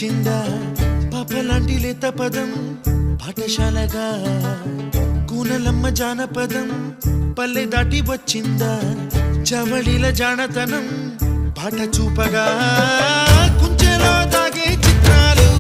వచ్చిందా పాపలాంటి లేత పదం పాఠశాలగా కూనలమ్మ జానపదం పల్లె దాటి వచ్చిందా చవళిల జానతనం పాట చూపగా కుంచెలో